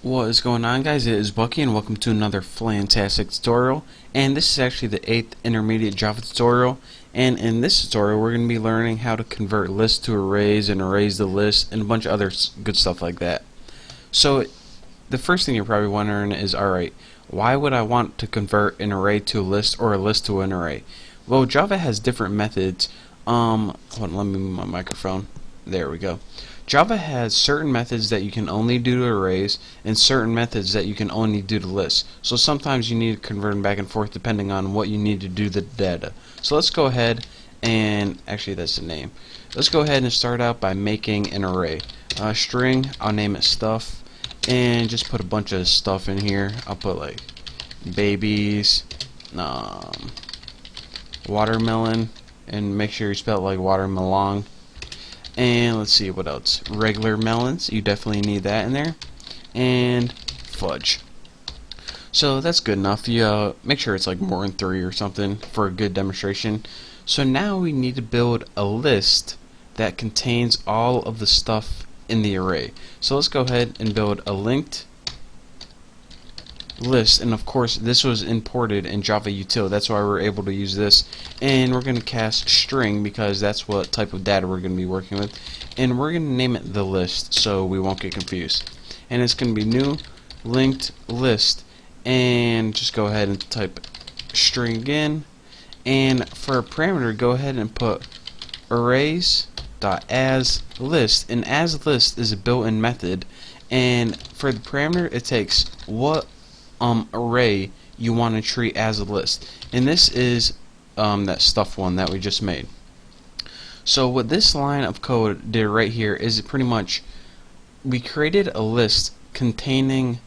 What is going on, guys? It is Bucky and welcome to another fantastic tutorial, and this is actually the 8th intermediate Java tutorial. And in this tutorial we're going to be learning how to convert lists to arrays and arrays to lists and a bunch of other good stuff like that. So the first thing you're probably wondering is, alright, why would I want to convert an array to a list or a list to an array? Well, Java has different methods. Hold on, let me move my microphone. There we go. Java has certain methods that you can only do to arrays and certain methods that you can only do to lists. So sometimes you need to convert them back and forth depending on what you need to do the data. So let's go ahead and, actually that's the name. Let's go ahead and start out by making an array. String, I'll name it stuff, and just put a bunch of stuff in here. I'll put like babies, watermelon, and make sure you spell it like watermelon. And let's see what else. Regular melons, you definitely need that in there. And fudge. So that's good enough. You make sure it's like more than 3 or something for a good demonstration. So now we need to build a list that contains all of the stuff in the array. So let's go ahead and build a linked list, and of course this was imported in Java util. That's why we're able to use this, and we're going to cast string because that's what type of data we're going to be working with, and we're going to name it the list so we won't get confused. And it's going to be new linked list, and just go ahead and type string again, and for a parameter go ahead and put arrays.asList, and asList is a built-in method, and for the parameter it takes what array you want to treat as a list, and this is that stuff one that we just made. So what this line of code did right here is pretty much we created a list containing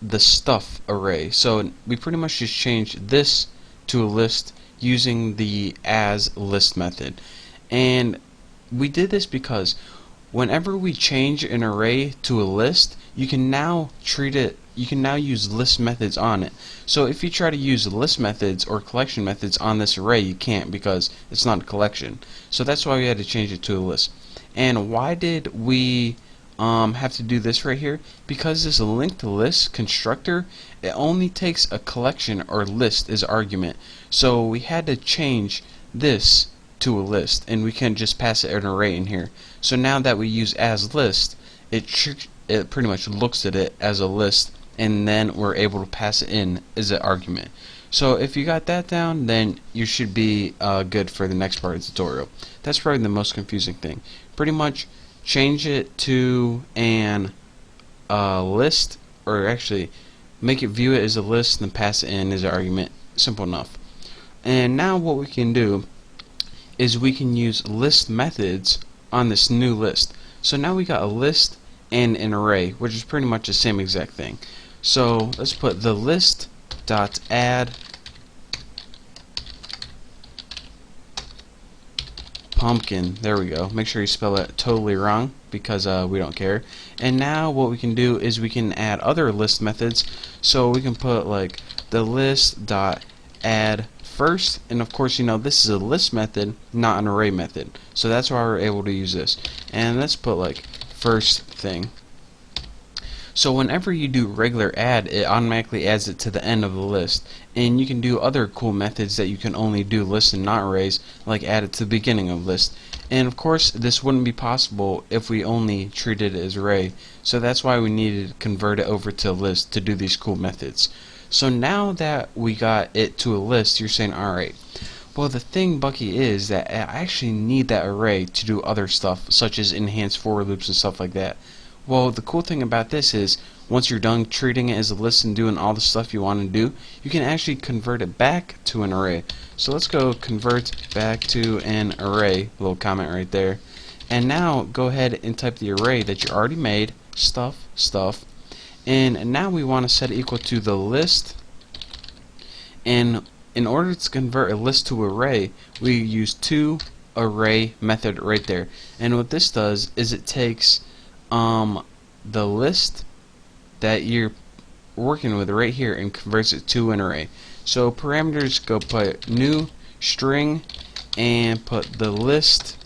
the stuff array. So we pretty much just changed this to a list using the asList method, and we did this because whenever we change an array to a list, you can now use list methods on it. So if you try to use list methods or collection methods on this array, you can't because it's not a collection. So that's why we had to change it to a list. And why did we have to do this right here? Because this linked list constructor, it only takes a collection or list as argument. So we had to change this to a list, and we can just pass it an array in here. So now that we use as list, it pretty much looks at it as a list, and then we're able to pass it in as an argument. So if you got that down, then you should be good for the next part of the tutorial. That's probably the most confusing thing. Pretty much change it to an list, or actually make it view it as a list and then pass it in as an argument. Simple enough. And now what we can do is we can use list methods on this new list. So now we got a list and an array, which is pretty much the same exact thing. So let's put the list dot add pumpkin. There we go. Make sure you spell it totally wrong because we don't care. And now what we can do is we can add other list methods. So we can put like the list dot add first, and of course, you know, this is a list method, not an array method, so that's why we're able to use this. And let's put like first thing. So whenever you do regular add, it automatically adds it to the end of the list, and you can do other cool methods that you can only do lists and not arrays, like add it to the beginning of list. And of course this wouldn't be possible if we only treated it as array, so that's why we needed to convert it over to a list to do these cool methods. So now that we got it to a list, you're saying, alright, well the thing, Bucky, is that I actually need that array to do other stuff such as enhance for loops and stuff like that. Well, the cool thing about this is once you're done treating it as a list and doing all the stuff you want to do, you can actually convert it back to an array. So let's go convert back to an array, little comment right there. And now go ahead and type the array that you already made, stuff, and now we want to set it equal to the list, and in order to convert a list to array, we use toArray method right there. And what this does is it takes the list that you're working with right here and converts it to an array. So parameters, go put new string and put the list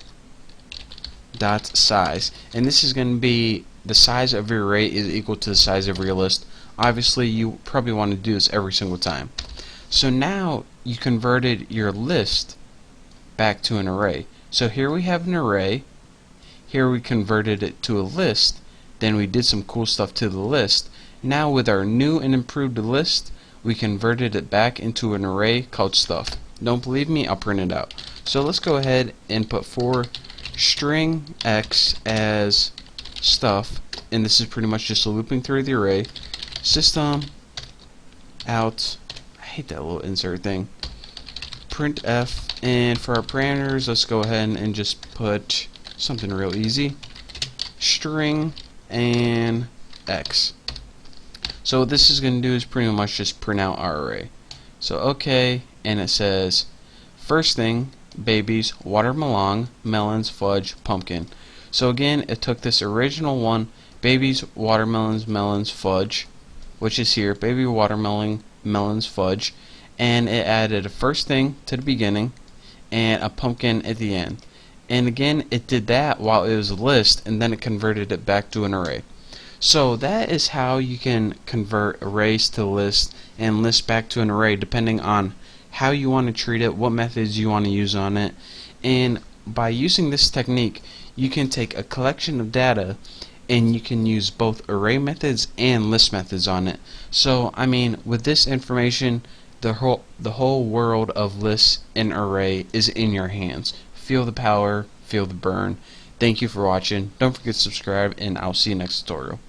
dot size, and this is going to be the size of your array is equal to the size of your list. Obviously, you probably want to do this every single time. So now you converted your list back to an array. So here we have an array. Here we converted it to a list. Then we did some cool stuff to the list. Now with our new and improved list, we converted it back into an array called stuff. Don't believe me? I'll print it out. So let's go ahead and put for string x as stuff, and this is pretty much just looping through the array. System out, I hate that little insert thing, printf, and for our parameters, let's go ahead and just put something real easy, string and x. So what this is going to do is pretty much just print out our array. So okay, and it says first thing, babies, watermelon, melons, fudge, pumpkin. So again, it took this original one, babies, watermelons, melons, fudge, which is here, baby, watermelon, melons, fudge, and it added a first thing to the beginning and a pumpkin at the end. And again, it did that while it was a list, and then it converted it back to an array. So that is how you can convert arrays to lists and lists back to an array, depending on how you want to treat it, what methods you want to use on it. And by using this technique, you can take a collection of data and you can use both array methods and list methods on it. So I mean, with this information, the whole world of lists and array is in your hands. Feel the power, feel the burn. Thank you for watching. Don't forget to subscribe, and I'll see you next tutorial.